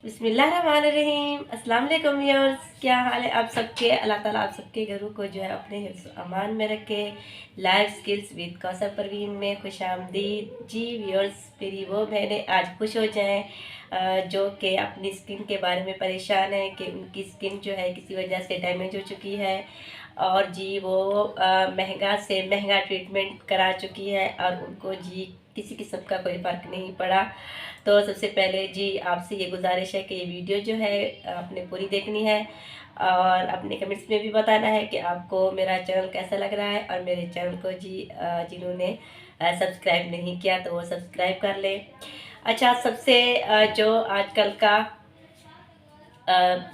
बिस्मिल्लाहिर्रहमानिर्रहीम। अस्सलाम वालेकुम व्यूअर्स, क्या हाल है आप सबके। अल्लाह ताला आप सबके घरों को जो है अपने हिफ्ज़ अमान में रखे। Life skills with Kausar Parveen में खुश आमदीद। जी व्यूअर्स, मेरी वो बहनें आज खुश हो जाएं जो कि अपनी स्किन के बारे में परेशान है कि उनकी स्किन जो है किसी वजह से डैमेज हो चुकी है और जी वो महंगा से महंगा ट्रीटमेंट करा चुकी है और उनको जी किसी किस्म का कोई फ़र्क नहीं पड़ा। तो सबसे पहले जी आपसे ये गुजारिश है कि ये वीडियो जो है आपने पूरी देखनी है और अपने कमेंट्स में भी बताना है कि आपको मेरा चैनल कैसा लग रहा है। और मेरे चैनल को जी जिन्होंने सब्सक्राइब नहीं किया तो वो सब्सक्राइब कर लें। अच्छा, सबसे जो आजकल का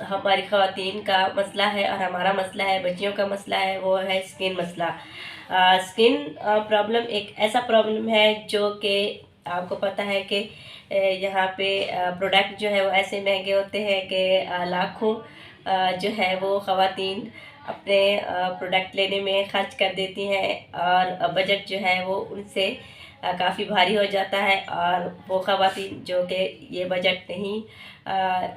हमारी ख़वातीन का मसला है और हमारा मसला है, बच्चियों का मसला है, वो है स्किन मसला। स्किन प्रॉब्लम एक ऐसा प्रॉब्लम है जो कि आपको पता है कि यहाँ पे प्रोडक्ट जो है वो ऐसे महंगे होते हैं कि लाखों जो है वो ख़वातीन अपने प्रोडक्ट लेने में ख़र्च कर देती हैं और बजट जो है वो उनसे काफ़ी भारी हो जाता है। और वो ख़वातीन जो कि ये बजट नहीं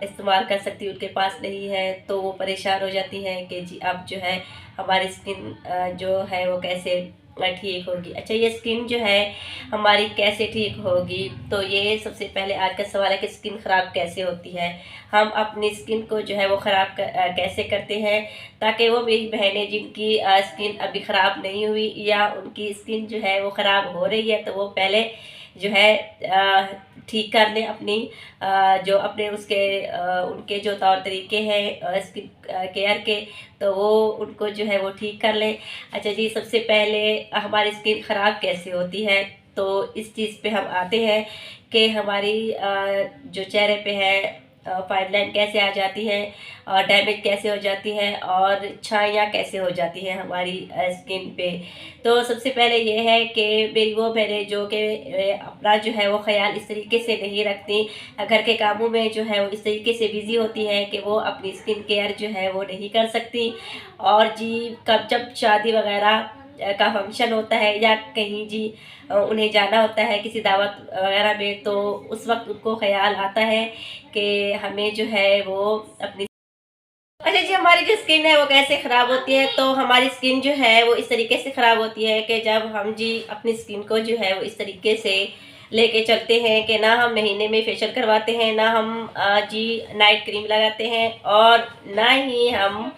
इस्तेमाल कर सकती, उनके पास नहीं है, तो वो परेशान हो जाती हैं कि जी अब जो है हमारी स्किन जो है वो कैसे ठीक होगी। अच्छा, ये स्किन जो है हमारी कैसे ठीक होगी, तो ये सबसे पहले आज का सवाल है कि स्किन ख़राब कैसे होती है। हम अपनी स्किन को जो है वो ख़राब कैसे करते हैं ताकि वो मेरी बहनें जिनकी स्किन अभी ख़राब नहीं हुई या उनकी स्किन जो है वो ख़राब हो रही है तो वो पहले जो है ठीक कर लें अपनी जो अपने उनके जो तौर तरीके हैं स्किन केयर के, तो वो उनको जो है वो ठीक कर लें। अच्छा जी, सबसे पहले हमारी स्किन ख़राब कैसे होती है, तो इस चीज़ पे हम आते हैं कि हमारी जो चेहरे पे है फाइन लाइन कैसे आ जाती है और डैमेज कैसे हो जाती है और छाइयाँ कैसे हो जाती हैं हमारी स्किन पे। तो सबसे पहले ये है कि मेरी वो बहनें जो कि अपना जो है वो ख्याल इस तरीके से नहीं रखती, घर के कामों में जो है वो इस तरीके से बिज़ी होती हैं कि वो अपनी स्किन केयर जो है वो नहीं कर सकती। और जी कब जब शादी वगैरह का फंक्शन होता है या कहीं जी उन्हें जाना होता है किसी दावत वगैरह में, तो उस वक्त उनको ख्याल आता है कि हमें जो है वो अपनी अच्छा जी, हमारी जो स्किन है वो कैसे ख़राब होती है, तो हमारी स्किन जो है वो इस तरीके से ख़राब होती है कि जब हम जी अपनी स्किन को जो है वो इस तरीके से लेके चलते हैं कि ना हम महीने में फेशियल करवाते हैं, ना हम जी नाइट क्रीम लगाते हैं और ना ही हम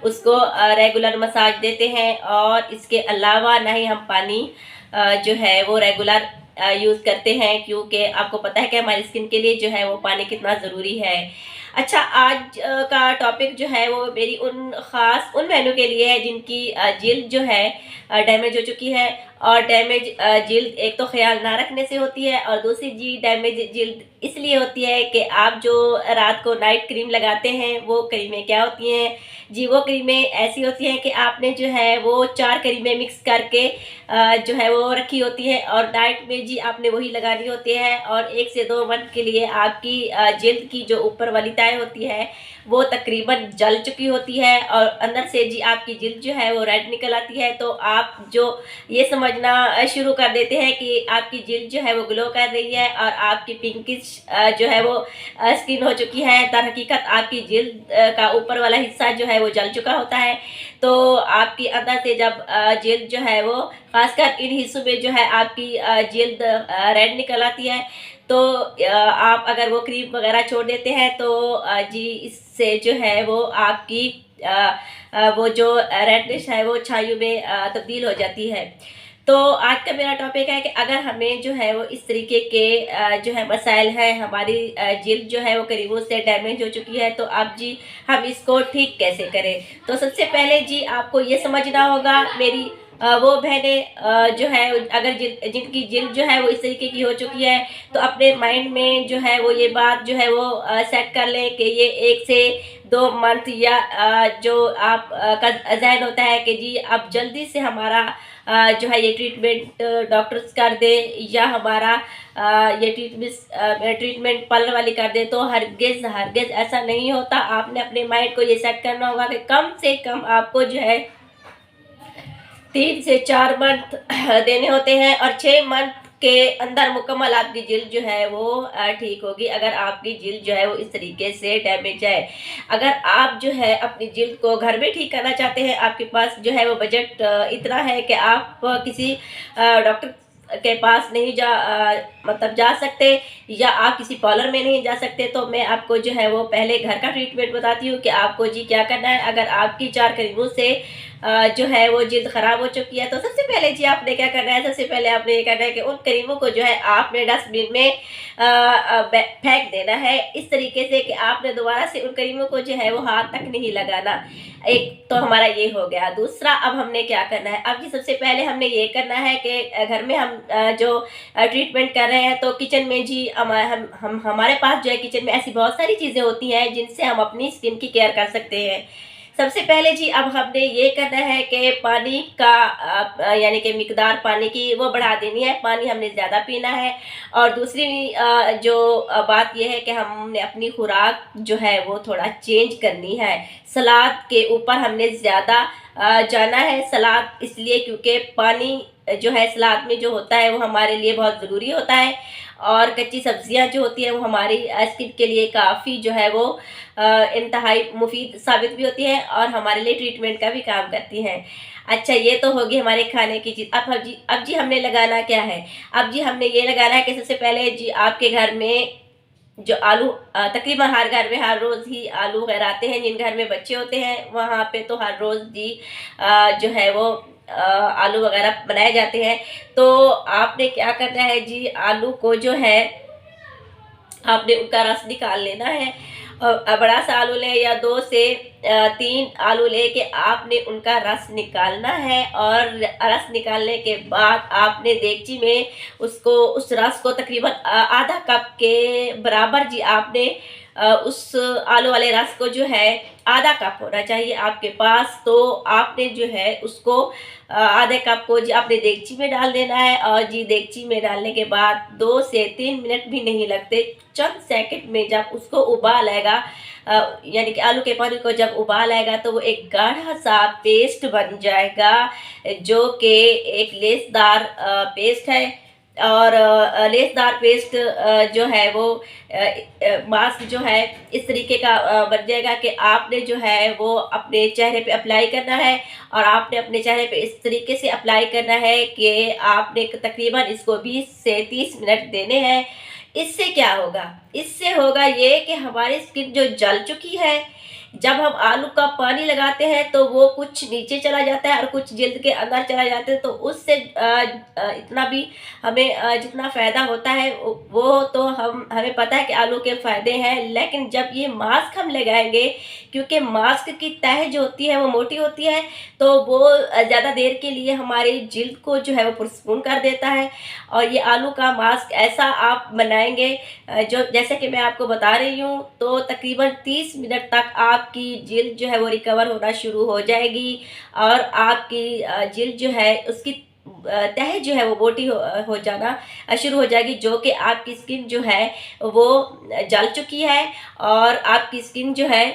उसको रेगुलर मसाज देते हैं और इसके अलावा ना ही हम पानी जो है वो रेगुलर यूज़ करते हैं, क्योंकि आपको पता है कि हमारी स्किन के लिए जो है वो पानी कितना ज़रूरी है। अच्छा, आज का टॉपिक जो है वो मेरी उन ख़ास उन बहनों के लिए है जिनकी जिल्द जो है डैमेज हो चुकी है। और डैमेज जिल्द एक तो ख़्याल ना रखने से होती है और दूसरी जी डैमेज जिल्द इसलिए होती है कि आप जो रात को नाइट क्रीम लगाते हैं वो क्रीमें क्या होती हैं जी, वो क्रीमें ऐसी होती हैं कि आपने जो है वो 4 क्रीमें मिक्स करके जो है वो रखी होती है और नाइट में जी आपने वही लगानी होती है और 1 से 2 मंथ के लिए आपकी जिल्द की जो ऊपर वाली तय होती है वो तकरीबन जल चुकी होती है और अंदर से जी आपकी जिल्द जो है वो रेड निकल आती है। तो आप जो ये समझना शुरू कर देते हैं कि आपकी जिल्द जो है वो ग्लो कर रही है और आपकी पिंकिश जो है वो स्किन हो चुकी है। दर हकीकत आपकी जिल्द का ऊपर वाला हिस्सा जो है वो जल चुका होता है। तो आपकी अंदर से जब जिल्द जो है वो खासकर इन हिस्सों में जो है आपकी जिल्द रेड निकल आती है, तो आप अगर वो क्रीम वगैरह छोड़ देते हैं तो जी इससे जो है वो आपकी वो जो रेडनेस है वो छाइयों में तब्दील हो जाती है। तो आज का मेरा टॉपिक है कि अगर हमें जो है वो इस तरीके के जो है मसाइल हैं, हमारी जिल्द जो है वो क्रीमों से डैमेज हो चुकी है, तो अब जी हम इसको ठीक कैसे करें। तो सबसे पहले जी आपको ये समझना होगा मेरी वो बहनें जो है अगर जिनकी जिल्द जो है वो इस तरीके की हो चुकी है, तो अपने माइंड में जो है वो ये बात जो है वो सेट कर लें कि ये 1 से 2 मंथ या जो आप का ज़हन होता है कि जी अब जल्दी से हमारा जो है ये ट्रीटमेंट डॉक्टर्स कर दें या हमारा ये ट्रीटमेंट पार्लर वाली कर दे, तो हरगिज़ हरगिज़ ऐसा नहीं होता। आपने अपने माइंड को ये सेट करना होगा कि कम से कम आपको जो है 3 से 4 मंथ देने होते हैं और 6 मंथ के अंदर मुकम्मल आपकी जिल्द जो है वो ठीक होगी। अगर आपकी जिल्द जो है वो इस तरीके से डैमेज है, अगर आप जो है अपनी जिल्द को घर में ठीक करना चाहते हैं, आपके पास जो है वो बजट इतना है कि आप किसी डॉक्टर के पास नहीं मतलब जा सकते, या आप किसी पार्लर में नहीं जा सकते, तो मैं आपको जो है वो पहले घर का ट्रीटमेंट बताती हूँ कि आपको जी क्या करना है। अगर आपकी 4 करीबों से जो है वो जिल्द ख़राब हो चुकी है, तो सबसे पहले जी आपने क्या करना है, सबसे पहले आपने ये करना है कि उन करीमों को जो है आपने डस्टबिन में फेंक देना है, इस तरीके से कि आपने दोबारा से उन करीमों को जो है वो हाथ तक नहीं लगाना। एक तो हमारा ये हो गया। दूसरा, अब हमने क्या करना है, अब जी सबसे पहले हमने ये करना है कि घर में हम जो ट्रीटमेंट कर रहे हैं, तो किचन में जी हम हमारे पास जो है किचन में ऐसी बहुत सारी चीज़ें होती हैं जिनसे हम अपनी स्किन की केयर कर सकते हैं। सबसे पहले जी अब हमने ये करना है कि पानी का यानी कि मिकदार पानी की वो बढ़ा देनी है, पानी हमने ज़्यादा पीना है। और दूसरी जो बात ये है कि हमने अपनी खुराक जो है वो थोड़ा चेंज करनी है। सलाद के ऊपर हमने ज़्यादा जाना है। सलाद इसलिए क्योंकि पानी जो है सलाद में जो होता है वो हमारे लिए बहुत ज़रूरी होता है, और कच्ची सब्जियां जो होती हैं वो हमारी स्किन के लिए काफ़ी जो है वो इंतहाई मुफीद साबित भी होती हैं और हमारे लिए ट्रीटमेंट का भी काम करती हैं। अच्छा, ये तो होगी हमारे खाने की चीज़। अब जी हमने लगाना क्या है, अब जी हमने ये लगाना है कि सबसे पहले जी आपके घर में जो आलू तकरीबन हर घर में हर रोज़ ही आलू वगैरह आते हैं। जिन घर में बच्चे होते हैं वहाँ पे तो हर रोज़ जी जो है वो आलू वगैरह बनाए जाते हैं। तो आपने क्या करना है जी, आलू को जो है आपने उनका रस निकाल लेना है। और बड़ा सा आलू लें या 2 से 3 आलू लेके आपने उनका रस निकालना है, और रस निकालने के बाद आपने देगची में उस रस को तकरीबन आधा कप के बराबर जी आपने उस आलू वाले रस को जो है आधा कप होना चाहिए आपके पास, तो आपने जो है उसको आधे कप को जी आपने देगची में डाल देना है। और जी देगची में डालने के बाद 2 से 3 मिनट भी नहीं लगते, चंद सेकंड में जब उसको उबाल आएगा, यानी कि आलू के पानी को जब उबाल आएगा, तो वो एक गाढ़ा सा पेस्ट बन जाएगा, जो कि एक लेसदार पेस्ट है। और लेसदार पेस्ट जो है वो मास्क जो है इस तरीके का बन जाएगा कि आपने जो है वो अपने चेहरे पे अप्लाई करना है। और आपने अपने चेहरे पे इस तरीके से अप्लाई करना है कि आपने तकरीबन इसको 20 से 30 मिनट देने हैं। इससे क्या होगा, इससे होगा ये कि हमारी स्किन जो जल चुकी है, जब हम आलू का पानी लगाते हैं तो वो कुछ नीचे चला जाता है और कुछ जिल्द के अंदर चला जाता है, तो उससे इतना भी हमें जितना फ़ायदा होता है वो तो हमें पता है कि आलू के फ़ायदे हैं। लेकिन जब ये मास्क हम लगाएंगे, क्योंकि मास्क की तह जो होती है वो मोटी होती है, तो वो ज़्यादा देर के लिए हमारी जिल्द को जो है वो पुरसकून कर देता है। और ये आलू का मास्क ऐसा आप बनाएंगे जो जैसे कि मैं आपको बता रही हूँ, तो तकरीबन 30 मिनट तक आपकी जिल्द जो है वो रिकवर होना शुरू हो जाएगी, और आपकी जिल्द जो है उसकी तह जो है वो मोटी हो जाना शुरू हो जाएगी, जो कि आपकी स्किन जो है वो जल चुकी है और आपकी स्किन जो है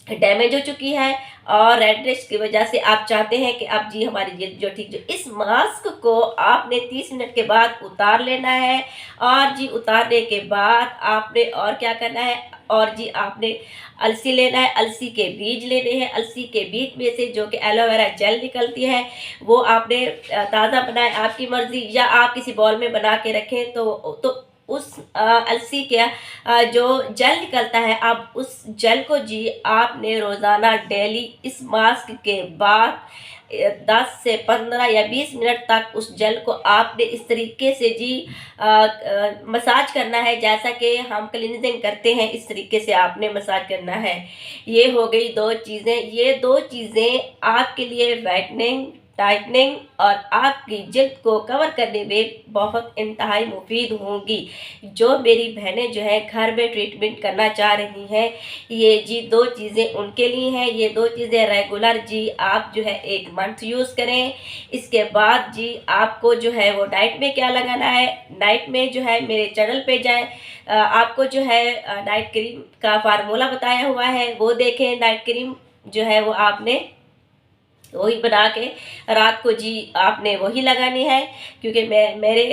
डैमेज हो चुकी है। और रेड रेश की वजह से आप चाहते हैं कि अब जी हमारी जिल्द जो ठीक जो, इस मास्क को आपने 30 मिनट के बाद उतार लेना है। और जी उतारने के बाद आपने और क्या करना है, और जी आपने अलसी लेना है, अलसी के बीज लेने हैं। अलसी के बीज में से जो कि एलोवेरा जेल निकलती है, वो आपने ताज़ा बनाए, आपकी मर्ज़ी, या आप किसी बॉल में बना के रखें, तो उस अलसी के जो जेल निकलता है, अब उस जेल को जी आपने रोज़ाना डेली इस मास्क के बाद 10 से 15 या 20 मिनट तक उस जेल को आपने इस तरीके से जी मसाज करना है, जैसा कि हम क्लींजिंग करते हैं इस तरीके से आपने मसाज करना है। ये हो गई 2 चीज़ें। ये 2 चीज़ें आपके लिए वाइटनिंग, टाइटनिंग और आपकी जिल्द को कवर करने में बहुत इंतहाई मुफीद होंगी। जो मेरी बहनें जो है घर में ट्रीटमेंट करना चाह रही हैं, ये जी 2 चीज़ें उनके लिए हैं। ये 2 चीज़ें रेगुलर जी आप जो है 1 मंथ यूज़ करें। इसके बाद जी आपको जो है वो नाइट में क्या लगाना है, नाइट में जो है मेरे चैनल पे जाएं, आपको जो है नाइट क्रीम का फार्मूला बताया हुआ है, वो देखें। नाइट क्रीम जो है वो आपने वही बना के रात को जी आपने वही लगानी है। क्योंकि मेरे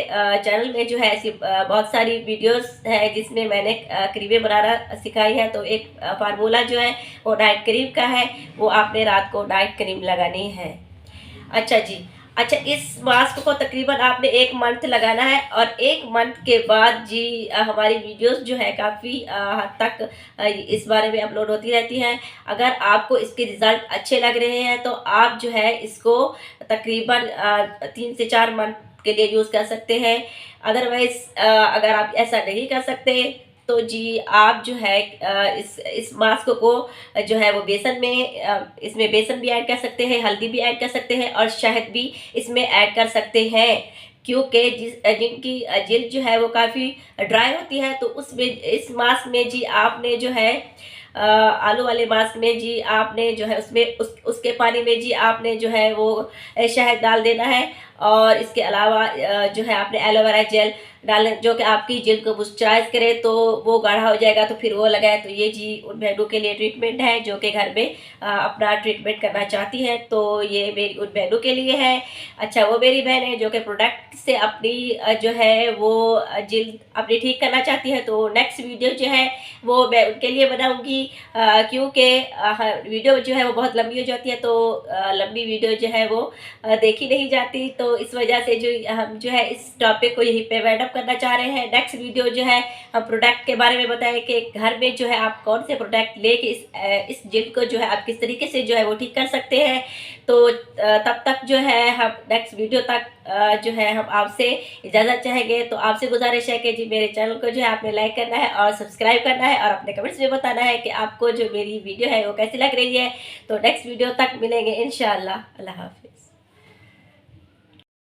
चैनल में जो है ऐसी बहुत सारी वीडियोस है जिसमें मैंने क्रीमें बनाना सिखाई है। तो एक फार्मूला जो है वो नाइट क्रीम का है, वो आपने रात को नाइट क्रीम लगानी है। अच्छा जी, अच्छा इस मास्क को तकरीबन आपने 1 मंथ लगाना है और 1 मंथ के बाद जी हमारी वीडियोस जो है काफ़ी हद तक इस बारे में अपलोड होती रहती हैं। अगर आपको इसके रिज़ल्ट अच्छे लग रहे हैं तो आप जो है इसको तकरीबन 3 से 4 मंथ के लिए यूज़ कर सकते हैं। अदरवाइज़ अगर आप ऐसा नहीं कर सकते तो जी आप जो है इस मास्क को जो है वो बेसन में इसमें बेसन भी ऐड कर सकते हैं, हल्दी भी ऐड कर सकते हैं और शहद भी इसमें ऐड कर सकते हैं। क्योंकि जिनकी जिल्द जो है वो काफ़ी ड्राई होती है तो उसमें इस मास्क में जी आपने जो है आलू वाले मास्क में जी आपने जो है उसमें उसके पानी में जी आपने जो है वो शहद डाल देना है। और इसके अलावा जो है आपने एलोवेरा जेल डालना, जो कि आपकी जिल्द को मॉइस्चराइज करे तो वो गाढ़ा हो जाएगा, तो फिर वो लगाए। तो ये जी उन बहनों के लिए ट्रीटमेंट है जो कि घर में अपना ट्रीटमेंट करना चाहती हैं। तो ये मेरी उन बहनों के लिए है। अच्छा वो मेरी बहन है जो कि प्रोडक्ट से अपनी जो है वो जिल्द अपनी ठीक करना चाहती है। तो नेक्स्ट वीडियो जो है वो मैं उनके लिए बनाऊंगी, क्योंकि वीडियो जो है वो बहुत लंबी हो जाती है। तो लंबी वीडियो जो है वो देखी नहीं जाती। तो इस वजह से जो हम जो है इस टॉपिक को यहीं पे वाइंड अप करना चाह रहे हैं। नेक्स्ट वीडियो जो है हम प्रोडक्ट के बारे में बताएं कि घर में जो है आप कौन से प्रोडक्ट लेके इस जिल्द को जो है आप किस तरीके से जो है वो ठीक कर सकते हैं। तो तब तक जो है हम नेक्स्ट वीडियो तक जो है हम आपसे इजाज़त चाहेंगे। तो आपसे गुजारिश है कि जी मेरे चैनल को जो है आपने लाइक करना है और सब्सक्राइब करना है और अपने कमेंट्स में बताना है कि आपको जो मेरी वीडियो है वो कैसी लग रही है। तो नेक्स्ट वीडियो तक मिलेंगे इंशाअल्लाह। अल्लाह हाफ़िज़।